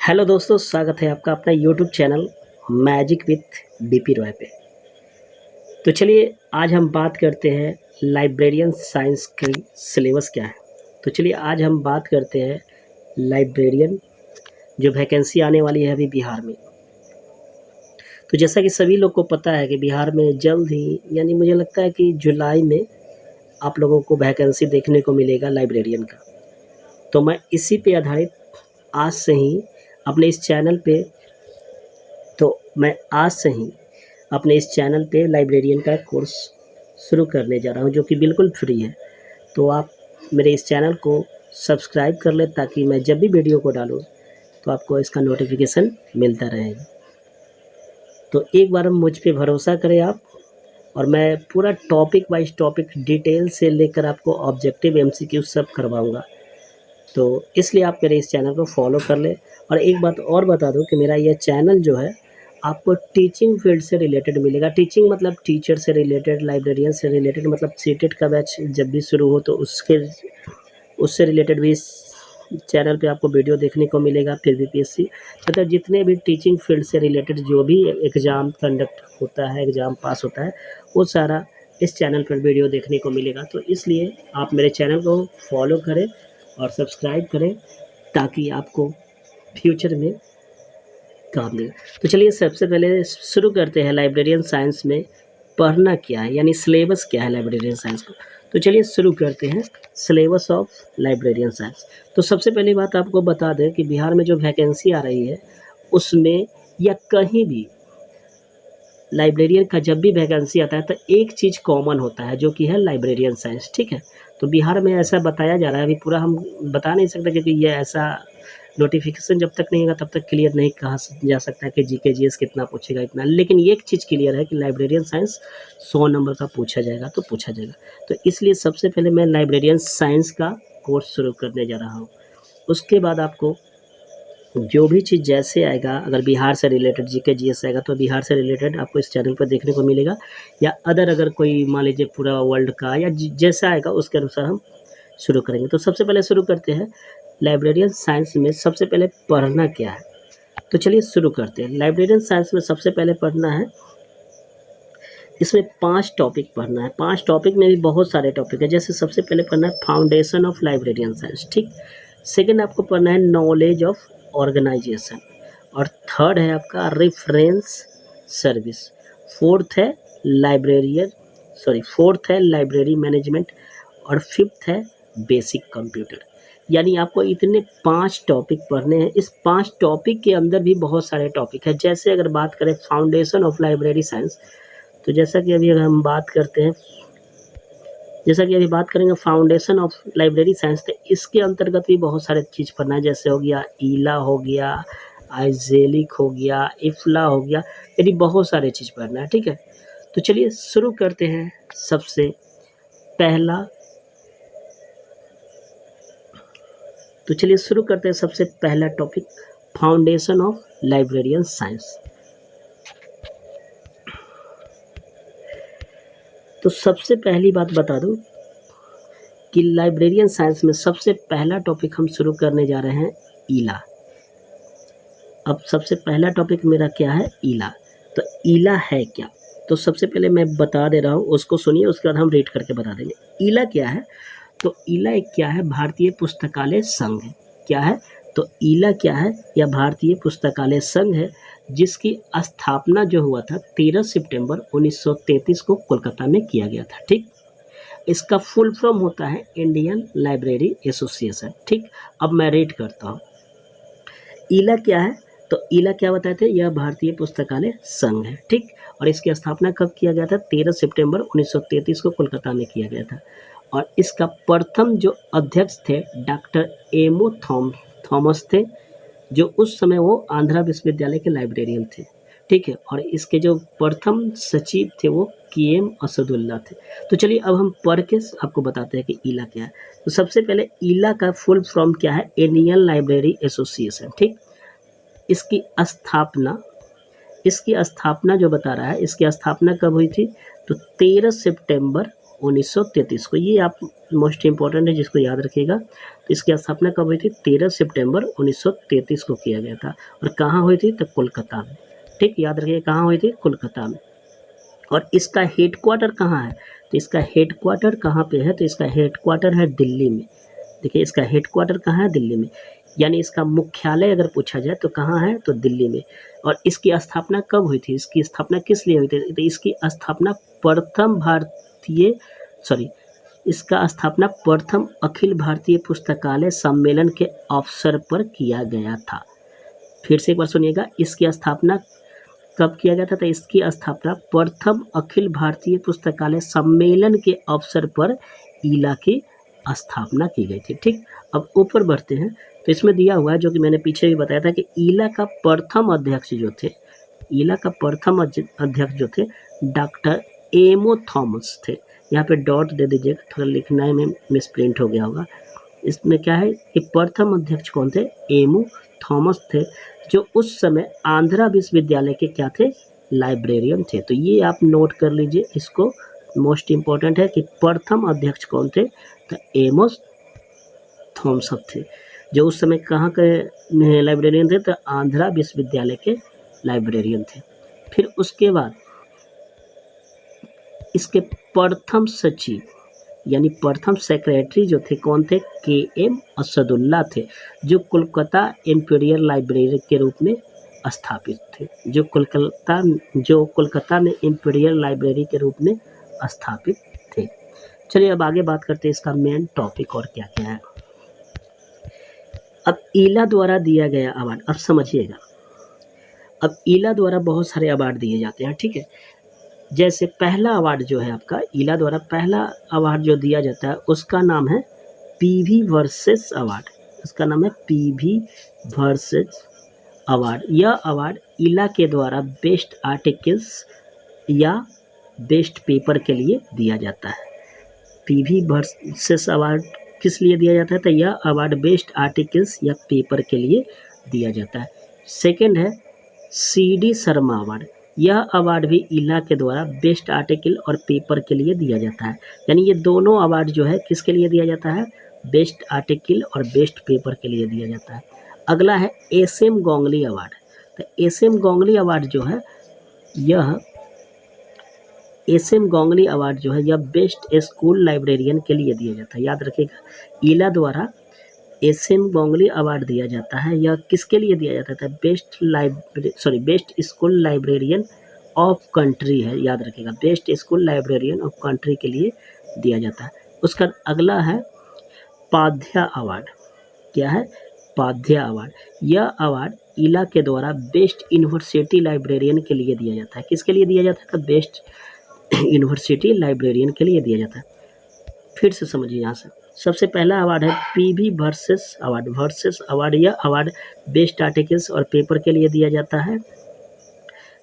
Hello दोस्तों, स्वागत है आपका अपना YouTube channel magic with BP Roy पे। तो चलिए आज हम बात करते हैं लाइब्रेरियन साइंस की सिलेबस क्या है। तो चलिए आज हम बात करते हैं लाइब्रेरियन जो वैकेंसी आने वाली है अभी बिहार में। तो जैसा कि सभी लोग को पता है कि बिहार में जल्द ही यानी मुझे लगता है कि जुलाई में आप लोगों को वैकेंसी देखने को मिलेगा लाइब्रेरियन का। तो मैं इसी पे आधारित आज से ही अपने इस चैनल पे मैं आज से ही अपने इस चैनल पे लाइब्रेरियन का कोर्स शुरू करने जा रहा हूँ जो कि बिल्कुल फ्री है। तो आप मेरे इस चैनल को सब्सक्राइब कर लें ताकि मैं जब भी वीडियो को डालूँ तो आपको इसका नोटिफिकेशन मिलता रहेगा। तो एक बार मुझ पे भरोसा करें आप, और मैं पूरा टॉपिक वाइज टॉपिक डिटेल से लेकर आपको ऑब्जेक्टिव एमसीक्यू सब करवाऊँगा। तो इसलिए आप मेरे इस चैनल को फॉलो कर लें। और एक बात और बता दूं कि मेरा ये चैनल जो है आपको टीचिंग फील्ड से रिलेटेड मिलेगा। टीचिंग मतलब टीचर से रिलेटेड, लाइब्रेरियन से रिलेटेड, मतलब सीटेट का बैच जब भी शुरू हो तो उससे रिलेटेड भी इस चैनल पे आपको वीडियो देखने को मिलेगा। फिर बीपीएससी मतलब जितने भी टीचिंग फील्ड से रिलेटेड जो भी एग्ज़ाम कंडक्ट होता है, एग्ज़ाम पास होता है, वो सारा इस चैनल पर वीडियो देखने को मिलेगा। तो इसलिए आप मेरे चैनल को फॉलो करें और सब्सक्राइब करें ताकि आपको फ्यूचर में काम देगा। तो चलिए सबसे पहले शुरू करते हैं लाइब्रेरियन साइंस में पढ़ना क्या है, यानी सिलेबस क्या है लाइब्रेरियन साइंस का। तो चलिए शुरू करते हैं सिलेबस ऑफ लाइब्रेरियन साइंस। तो सबसे पहली बात आपको बता दें कि बिहार में जो वैकेंसी आ रही है उसमें या कहीं भी लाइब्रेरियन का जब भी वैकेंसी आता है तो एक चीज़ कॉमन होता है जो कि है लाइब्रेरियन साइंस। ठीक है, तो बिहार में ऐसा बताया जा रहा है, अभी पूरा हम बता नहीं सकते क्योंकि ये ऐसा नोटिफिकेशन जब तक नहीं होगा तब तक क्लियर नहीं कहा जा सकता है कि जीके जीएस कितना पूछेगा इतना। लेकिन ये एक चीज़ क्लियर है कि लाइब्रेरियन साइंस 100 नंबर का पूछा जाएगा तो पूछा जाएगा। तो इसलिए सबसे पहले मैं लाइब्रेरियन साइंस का कोर्स शुरू करने जा रहा हूँ। उसके बाद आपको जो भी चीज़ जैसे आएगा, अगर बिहार से रिलेटेड जीके जीएस आएगा तो बिहार से रिलेटेड आपको इस चैनल पर देखने को मिलेगा, या अगर कोई मान लीजिए पूरा वर्ल्ड का या जैसा आएगा उसके अनुसार हम शुरू करेंगे। तो सबसे पहले शुरू करते हैं लाइब्रेरियन साइंस में सबसे पहले पढ़ना क्या है। तो चलिए शुरू करते हैं। लाइब्रेरियन साइंस में सबसे पहले पढ़ना है, इसमें 5 टॉपिक पढ़ना है। 5 टॉपिक में भी बहुत सारे टॉपिक है। जैसे सबसे पहले पढ़ना है फाउंडेशन ऑफ लाइब्रेरियन साइंस, ठीक। सेकेंड आपको पढ़ना है नॉलेज ऑफ ऑर्गेनाइजेशन, और थर्ड है आपका रेफरेंस सर्विस। फोर्थ है लाइब्रेरी मैनेजमेंट, और फिफ्थ है बेसिक कंप्यूटर। यानी आपको इतने 5 टॉपिक पढ़ने हैं। इस 5 टॉपिक के अंदर भी बहुत सारे टॉपिक है। जैसे अगर बात करें फाउंडेशन ऑफ लाइब्रेरी साइंस, तो जैसा कि अभी अगर हम बात करते हैं, जैसा कि अभी बात करेंगे फाउंडेशन ऑफ लाइब्रेरी साइंस, तो इसके अंतर्गत भी बहुत सारे चीज़ पढ़ना है। जैसे हो गया ईला, हो गया आइजेलिक, हो गया इफ्ला, हो गया, यानी बहुत सारे चीज़ पढ़ना है। ठीक है, तो चलिए शुरू करते हैं। सबसे पहला topic foundation of librarian science. तो सबसे पहली बात बता दूं कि लाइब्रेरियन साइंस में सबसे पहला टॉपिक हम शुरू करने जा रहे हैं ईला। अब सबसे पहला टॉपिक मेरा क्या है, ईला। तो ईला है क्या, तो सबसे पहले मैं बता दे रहा हूँ, उसको सुनिए, उसके बाद हम रेट करके बता देंगे ईला क्या है। तो ईला एक क्या है, भारतीय पुस्तकालय संघ है। क्या है, तो ईला क्या है, यह भारतीय पुस्तकालय संघ है जिसकी स्थापना जो हुआ था 13 सितंबर 1933 को कोलकाता में किया गया था। ठीक, इसका फुल फॉर्म होता है इंडियन लाइब्रेरी एसोसिएशन। ठीक, अब मैं रेट करता हूँ ईला क्या है। तो ईला क्या बताए थे, यह भारतीय पुस्तकालय संघ है। ठीक, और इसकी स्थापना कब किया गया था, 13 सितंबर 1933 को कोलकाता में किया गया था। और इसका प्रथम जो अध्यक्ष थे डॉक्टर एमओ थॉमस थे, जो उस समय वो आंध्रा विश्वविद्यालय के लाइब्रेरियन थे। ठीक है, और इसके जो प्रथम सचिव थे वो केएम असदुल्ला थे। तो चलिए अब हम पढ़ के आपको बताते हैं कि ईला क्या है। तो सबसे पहले ईला का फुल फॉर्म क्या है, इंडियन लाइब्रेरी एसोसिएशन। ठीक, इसकी स्थापना जो बता रहा है, इसकी स्थापना कब हुई थी, तो 13 सितंबर 1933 को। ये आप मोस्ट इम्पॉर्टेंट है जिसको याद रखिएगा। तो इसकी स्थापना कब हुई थी? 13 सितंबर 1933 को किया गया था। और कहाँ हुई थी? तो कोलकाता में। ठीक, याद रखिए कहाँ हुई थी? कोलकाता में। और इसका हेडक्वार्टर कहाँ है? तो इसका हेडक्वार्टर कहाँ पे है? तो इसका हेडक्वार्टर है दिल्ली में। देखिए इसका हेडक्वार्टर कहाँ है? दिल्ली में। यानी इसका मुख्यालय अगर पूछा जाए तो कहाँ है? तो दिल्ली में। और इसकी स्थापना कब हुई थी? इसकी स्थापना किस लिए हुई थी? तो इसकी स्थापना प्रथम अखिल भारतीय पुस्तकालय सम्मेलन के अवसर पर किया गया था। फिर से एक बार सुनिएगा, इसकी स्थापना कब किया गया था? तो इसकी स्थापना प्रथम अखिल भारतीय पुस्तकालय सम्मेलन के अवसर पर ईला की स्थापना की गई थी। ठीक, अब ऊपर बढ़ते हैं तो इसमें दिया हुआ है, जो कि मैंने पीछे भी बताया था, कि ईला का प्रथम अध्यक्ष जो थे डॉक्टर एमओ थॉमस थे। यहाँ पे डॉट दे दीजिएगा, थोड़ा लिखना में मिसप्रिंट हो गया होगा। इसमें क्या है कि प्रथम अध्यक्ष कौन थे? एमओ थॉमस थे, जो उस समय आंध्रा विश्वविद्यालय के क्या थे? लाइब्रेरियन थे। तो ये आप नोट कर लीजिए, इसको मोस्ट इम्पोर्टेंट है कि प्रथम अध्यक्ष कौन थे? तो एमोस थॉमस थे, जो उस समय कहाँ के लाइब्रेरियन थे? तो आंध्रा विश्वविद्यालय के लाइब्रेरियन थे। फिर उसके बाद इसके प्रथम सचिव यानी प्रथम सेक्रेटरी जो थे कौन थे? के एम असदुल्ला थे, जो कोलकाता इंपीरियल लाइब्रेरी के रूप में स्थापित थे, जो कोलकाता में इंपीरियल लाइब्रेरी के रूप में स्थापित थे। चलिए अब आगे बात करते हैं इसका मेन टॉपिक और क्या क्या है। अब ईला द्वारा दिया गया अवार्ड, अब समझिएगा। अब ईला द्वारा बहुत सारे अवार्ड दिए जाते हैं, ठीक है। जैसे पहला अवार्ड जो है आपका, ईला द्वारा पहला अवार्ड जो दिया जाता है उसका नाम है पीवी वर्सेस अवार्ड। उसका नाम है पीवी वर्सेस अवार्ड। यह अवार्ड ईला के द्वारा बेस्ट आर्टिकल्स या बेस्ट पेपर के लिए दिया जाता है। पीवी वर्सेस अवार्ड किस लिए दिया जाता है? तो यह अवार्ड बेस्ट आर्टिकल्स या पेपर के लिए दिया जाता है। सेकंड है सीडी शर्मा अवार्ड। यह अवार्ड भी ईला के द्वारा बेस्ट आर्टिकल और पेपर के लिए दिया जाता है। यानी ये दोनों अवार्ड जो है किसके लिए दिया जाता है? बेस्ट आर्टिकल और बेस्ट पेपर के लिए दिया जाता है। अगला है एसएम गोंगली अवार्ड। तो एसएम गोंगली अवार्ड जो है यह एसएम गोंगली अवार्ड जो है यह बेस्ट स्कूल लाइब्रेरियन के लिए दिया जाता है। याद रखिएगा, ईला द्वारा एसएम गोंगली अवार्ड दिया जाता है। यह किसके लिए दिया जाता है? Best school librarian of country है। याद रखिएगा, best school librarian of country के लिए दिया जाता है। उसका अगला है पाध्या अवार्ड। क्या है? पाध्या अवार्ड। यह अवार्ड ईला के द्वारा बेस्ट यूनिवर्सिटी लाइब्रेरियन के लिए दिया जाता है। किसके लिए दिया जाता है? तो बेस्ट यूनिवर्सिटी लाइब्रेरियन के लिए दिया जाता है। फिर से समझिए, यहाँ से सबसे पहला अवार्ड है पीवी वर्सेस अवार्ड। यह अवार्ड बेस्ट आर्टिकल्स और पेपर के लिए दिया जाता है।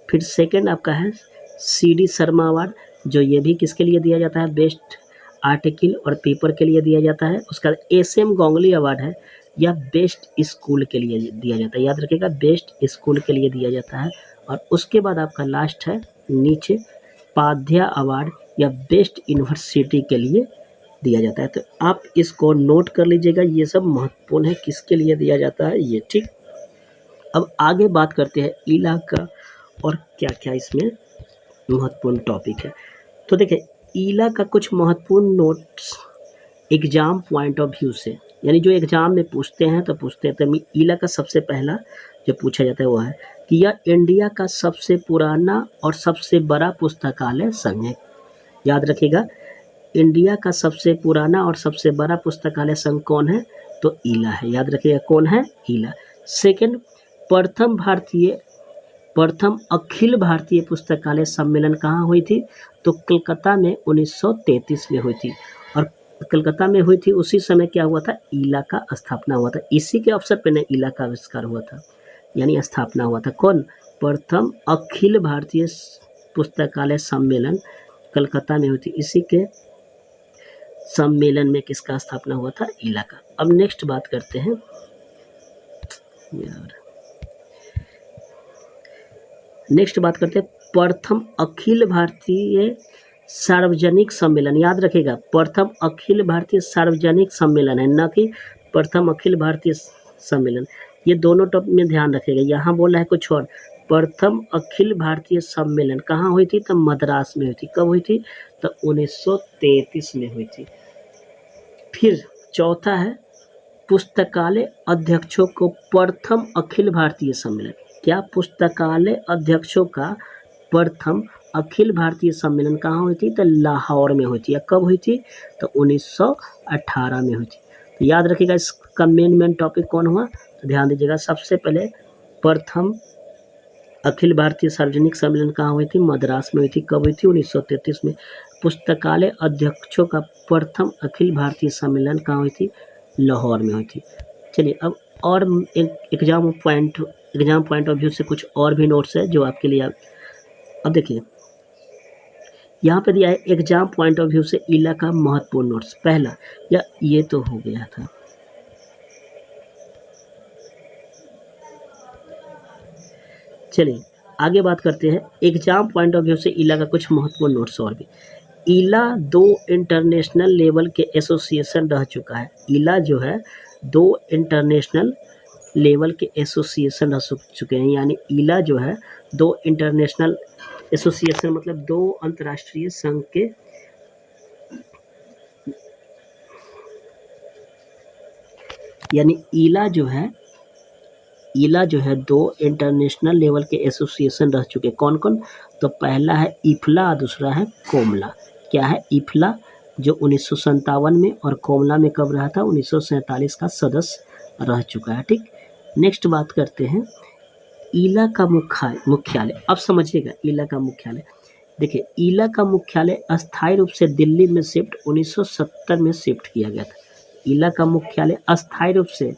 फिर सेकंड आपका है सीडी शर्मा अवार्ड, जो ये भी किसके लिए दिया जाता है? बेस्ट आर्टिकल और पेपर के लिए दिया जाता है। उसका एसएम गोंगली अवार्ड है, यह बेस्ट स्कूल के लिए दिया जाता है। याद रखिएगा, बेस्ट स्कूल के लिए दिया जाता है। और उसके बाद आपका लास्ट है नीचे पाध्या अवार्ड, या बेस्ट यूनिवर्सिटी के लिए दिया जाता है। तो आप इसको नोट कर लीजिएगा, ये सब महत्वपूर्ण है किसके लिए दिया जाता है ये, ठीक। अब आगे बात करते हैं ईला का और क्या क्या इसमें महत्वपूर्ण टॉपिक है। तो देखिए, ईला का कुछ महत्वपूर्ण notes exam point of view से, यानी जो एग्जाम में पूछते हैं तो ईला का सबसे पहला जो पूछा जाता है वो है कि यह इंडिया का सबसे पुराना और सबसे बड़ा पुस्तकालय संघ है। याद रखिएगा, इंडिया का सबसे पुराना और सबसे बड़ा पुस्तकालय संघ कौन है? तो ईला है। याद रखिएगा, कौन है? ईला। सेकंड, प्रथम अखिल भारतीय पुस्तकालय सम्मेलन कहाँ हुई थी? तो कलकत्ता में 1933 में हुई थी। और कलकत्ता में हुई थी, उसी समय क्या हुआ था? ईला का स्थापना हुआ था। इसी के अवसर पर ईला का आविष्कार हुआ था, यानी स्थापना हुआ था। कौन? प्रथम अखिल भारतीय पुस्तकालय सम्मेलन कलकत्ता में हुई थी। इसी के सम्मेलन में किसका स्थापना हुआ था? ईला का। अब नेक्स्ट बात करते हैं प्रथम अखिल भारतीय सार्वजनिक सम्मेलन। याद रखिएगा, प्रथम अखिल भारतीय सार्वजनिक सम्मेलन है, न कि प्रथम अखिल भारतीय सम्मेलन, ये दोनों टॉपिक में ध्यान रखिएगा। यहाँ बोल रहा है कुछ और, प्रथम अखिल भारतीय सम्मेलन कहाँ हुई थी? तो मद्रास में हुई थी। कब हुई थी? तो 1933 में हुई थी। फिर चौथा है पुस्तकालय अध्यक्षों को प्रथम अखिल भारतीय सम्मेलन। क्या? पुस्तकालय अध्यक्षों का प्रथम अखिल भारतीय सम्मेलन कहाँ हुई थी? तो लाहौर में हुई थी। या कब हुई थी? तो 1918 में हुई थी। तो याद रखिएगा इसका मेन टॉपिक कौन हुआ? तो ध्यान दीजिएगा, सबसे पहले प्रथम अखिल भारतीय सार्वजनिक सम्मेलन कहाँ हुई थी? मद्रास में हुई थी। कब हुई थी? 1933 में। पुस्तकालय अध्यक्षों का प्रथम अखिल भारतीय सम्मेलन कहाँ हुई थी? लाहौर में हुई थी। चलिए अब और एक एग्जाम पॉइंट ऑफ व्यू से कुछ और भी नोट्स है जो आपके लिए अब देखिए यहाँ पे दिया है एग्जाम पॉइंट ऑफ व्यू से ईला का महत्वपूर्ण नोट्स। पहला, या ये तो हो गया था, चलिए आगे बात करते हैं एग्जाम पॉइंट ऑफ व्यू से ईला का कुछ महत्वपूर्ण नोट्स और भी। ईला 2 इंटरनेशनल लेवल के एसोसिएशन रह चुका है। ईला जो है 2 इंटरनेशनल लेवल के एसोसिएशन रह चुके हैं, यानी ईला जो है 2 इंटरनेशनल एसोसिएशन मतलब 2 अंतर्राष्ट्रीय संघ के यानी ईला जो है 2 इंटरनेशनल लेवल के एसोसिएशन रह चुके। कौन कौन? तो पहला है इफ्ला, दूसरा है कोमला। क्या है? इफ्ला जो 1957 में और कोमला में कब रहा था? 1947 का सदस्य रह चुका है। ठीक, नेक्स्ट बात करते हैं ईला का मुख्यालय। अब समझिएगा ईला का मुख्यालय। देखिए ईला का मुख्यालय अस्थायी रूप से दिल्ली में 1970 में शिफ्ट किया गया था। ईला का मुख्यालय अस्थायी रूप से,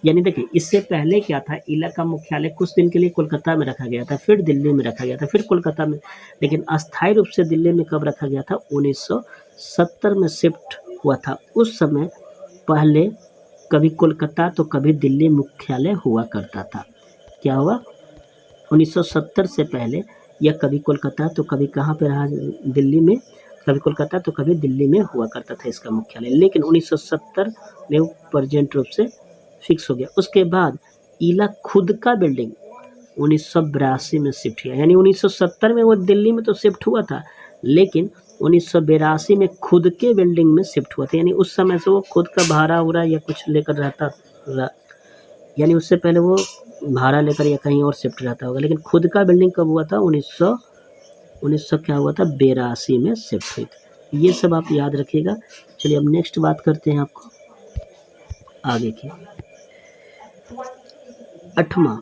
यानी देखिए इससे पहले क्या था, ईला का मुख्यालय कुछ दिन के लिए कोलकाता में रखा गया था, फिर दिल्ली में रखा गया था, फिर कोलकाता में, लेकिन अस्थायी रूप से दिल्ली में कब रखा गया था? 1970 में शिफ्ट हुआ था। उस समय पहले कभी कोलकाता तो कभी दिल्ली मुख्यालय हुआ करता था। क्या हुआ? 1970 से पहले या कभी कोलकाता तो कभी कहाँ पे रहा? दिल्ली में। कभी कोलकाता तो कभी दिल्ली में हुआ करता था इसका मुख्यालय, लेकिन 1970 में वो प्रेजेंट रूप से फिक्स हो गया। उसके बाद ईला खुद का बिल्डिंग 1982 में शिफ्ट किया, यानी 1970 में वो दिल्ली में तो शिफ्ट हुआ था, लेकिन 1982 में खुद के बिल्डिंग में शिफ्ट हुआ था। यानी उस समय से वो खुद का भाड़ा उड़ा या कुछ लेकर रहता, यानी उससे पहले वो भाड़ा लेकर या कहीं और शिफ्ट रहता होगा, लेकिन खुद का बिल्डिंग कब हुआ था? 1900 क्या हुआ था? 82 में शिफ्ट हुई थी। ये सब आप याद रखिएगा। चलिए अब नेक्स्ट बात करते हैं आपको आगे की। 8वां,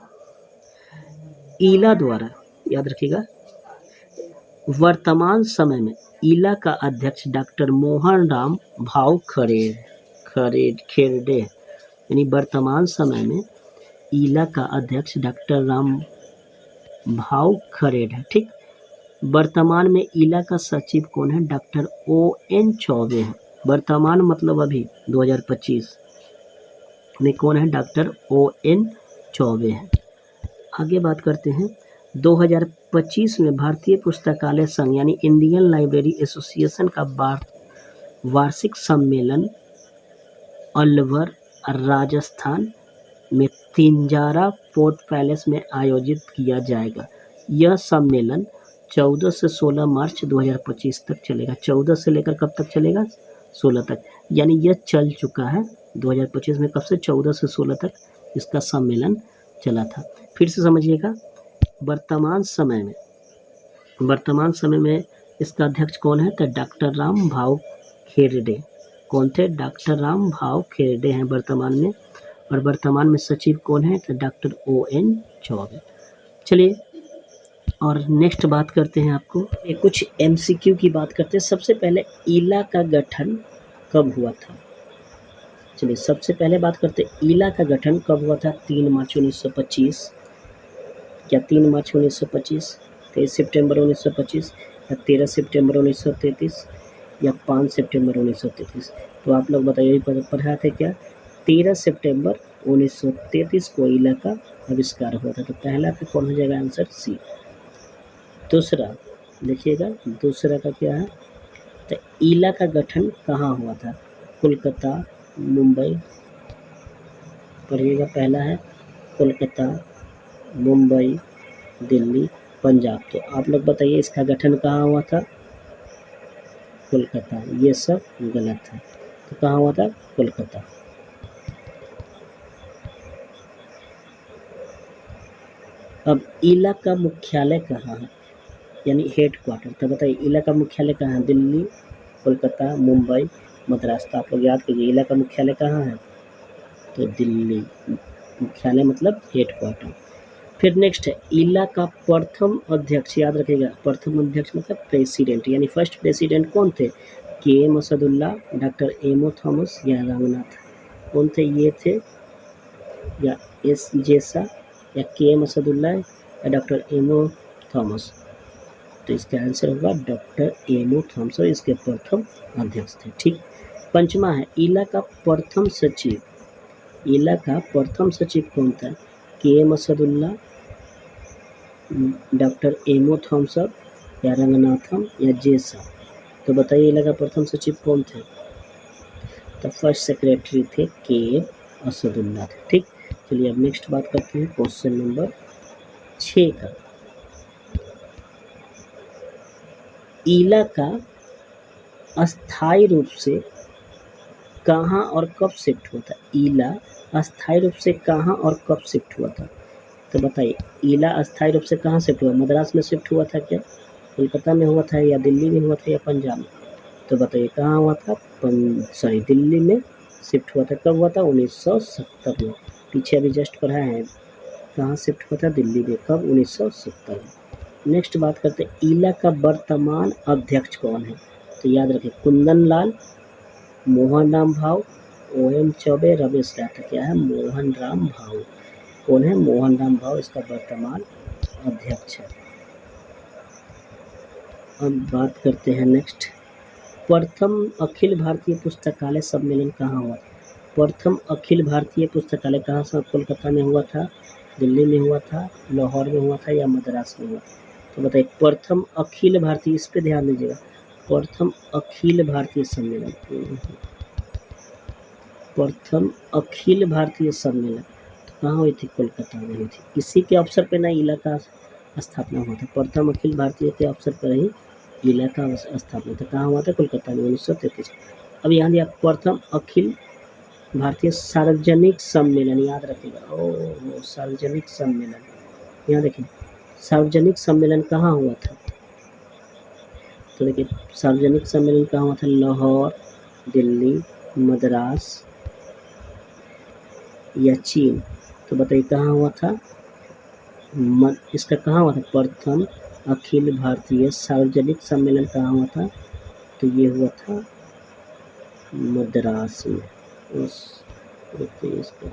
ईला द्वारा, याद रखिएगा, वर्तमान समय में ईला का अध्यक्ष डॉक्टर मोहन राम भाऊ खेरडे, यानी वर्तमान समय में ईला का अध्यक्ष डॉक्टर राम भाऊ खरेड है। ठीक, वर्तमान में ईला का सचिव कौन है? डॉक्टर ON चौबे है। वर्तमान मतलब अभी 2025 में कौन है? डॉक्टर ON चौबे है। आगे बात करते हैं 2025 में भारतीय पुस्तकालय संघ यानी इंडियन लाइब्रेरी एसोसिएशन का वार्षिक सम्मेलन अलवर राजस्थान में तिंजारा पोर्ट पैलेस में आयोजित किया जाएगा। यह सम्मेलन 14 से 16 मार्च 2025 तक चलेगा। 14 से लेकर कब तक चलेगा? 16 तक, यानी यह चल चुका है 2025 में। कब से? 14 से 16 तक इसका सम्मेलन चला था। फिर से समझिएगा, वर्तमान समय में इसका अध्यक्ष कौन है? तो डॉक्टर राम भाऊ खेरडे। कौन थे? डॉक्टर राम भाऊ खेरडे हैं वर्तमान में। और वर्तमान में सचिव कौन है? तो डॉक्टर ON चौबे। चलिए और नेक्स्ट बात करते हैं आपको कुछ MCQ की बात करते हैं। सबसे पहले ईला का गठन कब हुआ था? चलिए सबसे पहले बात करते हैं ईला का गठन कब हुआ था? 3 मार्च 1925। क्या 3 मार्च 1925, 23 सितंबर 1925 या 13 सितंबर 1933 या 5 सितंबर 1933? तो आप लोग बताइए, पढ़ा थे क्या? 13 सितंबर 1933 को ईला का आविष्कार हुआ था। तो पहला पे कौन हो जाएगा आंसर? सी। दूसरा देखिएगा, दूसरा का क्या है? तो ईला का गठन कहाँ हुआ था? कोलकाता, मुंबई, पढ़िएगा। पहला है कोलकाता, मुंबई, दिल्ली, पंजाब। तो आप लोग बताइए इसका गठन कहाँ हुआ था? कोलकाता। ये सब गलत है। तो कहाँ हुआ था? कोलकाता। अब ईला का मुख्यालय कहाँ है, यानी हेड क्वार्टर? तो बताइए ईला का मुख्यालय कहाँ है? दिल्ली, कोलकाता, मुंबई, मद्रास। तो आप लोग याद कीजिए ईला का मुख्यालय कहाँ है? तो दिल्ली। मुख्यालय मतलब हेड क्वार्टर। फिर नेक्स्ट है ईला का प्रथम अध्यक्ष, याद रखिएगा प्रथम अध्यक्ष मतलब प्रेसिडेंट, यानी फर्स्ट प्रेसिडेंट कौन थे? K M Asadullah, doctor M O Thomas या रंगनाथ। कौन थे ये थे? या एस जेसा या के एम असदुल्ला या डॉक्टर एमओ थॉमस। तो इसका आंसर होगा डॉक्टर एमओ थॉमस, और इसके प्रथम अध्यक्ष थे। ठीक। पंचमा है ईला का प्रथम सचिव। ईला का प्रथम सचिव कौन था? K M Asadullah, doctor M O Thomson या रंगनाथम या जेसा। तो बताइए ईला का प्रथम सचिव कौन थे? तो फर्स्ट सेक्रेटरी थे के एम असदुल्ला थे। ठीक। चलिए अब नेक्स्ट बात करते हैं क्वेश्चन नंबर 6 का। ईला का अस्थायी रूप से कहाँ और कब शिफ्ट हुआ था? ईला अस्थायी रूप से कहाँ और कब शिफ्ट हुआ था? तो बताइए ईला अस्थायी रूप से कहाँ शिफ्ट हुआ? मद्रास में शिफ्ट हुआ था क्या? कोलकाता में हुआ था या दिल्ली में हुआ था या पंजाब में? तो बताइए कहाँ हुआ था? दिल्ली में शिफ्ट हुआ था। कब हुआ था? 1970 में। पीछे अभी जस्ट पढ़ा है कहाँ शिफ्ट हुआ था? दिल्ली में। कब? 1970 में। नेक्स्ट बात करते हैं ईला का वर्तमान अध्यक्ष कौन है? तो याद रखें कुंदन लाल, मोहन राम भाऊ, OM चौबे, रमेश राठा। क्या है? मोहन राम भाऊ। कौन है? मोहन राम भाऊ इसका वर्तमान अध्यक्ष है। अब बात करते हैं नेक्स्ट, प्रथम अखिल भारतीय पुस्तकालय सम्मेलन कहाँ हुआ? प्रथम अखिल भारतीय पुस्तकालय कहाँ से? कोलकाता में हुआ था, दिल्ली में हुआ था, लाहौर में हुआ था या मद्रास में हुआ था? तो बताइए प्रथम अखिल भारतीय, इस पे ध्यान दीजिएगा, प्रथम अखिल भारतीय सम्मेलन, प्रथम अखिल भारतीय सम्मेलन तो कहाँ हुई थी? कोलकाता में हुई थी। इसी के अवसर पर ना ईला का स्थापना हुआ था। प्रथम अखिल भारतीय के अवसर पर ही ईला का स्थापना था। कहाँ हुआ था? कोलकाता में 1933। अब यहाँ दिया प्रथम अखिल भारतीय सार्वजनिक सम्मेलन, याद रखिएगा। ओ सार्वजनिक सम्मेलन, यहाँ देखिए सार्वजनिक सम्मेलन कहाँ हुआ था? तो देखिए सार्वजनिक सम्मेलन कहाँ हुआ था? लाहौर, दिल्ली, मद्रास या चीन। तो बताइए कहाँ हुआ था? इसका कहाँ हुआ था? प्रथम अखिल भारतीय सार्वजनिक सम्मेलन कहाँ हुआ था? तो ये हुआ था मद्रास में। उस इसका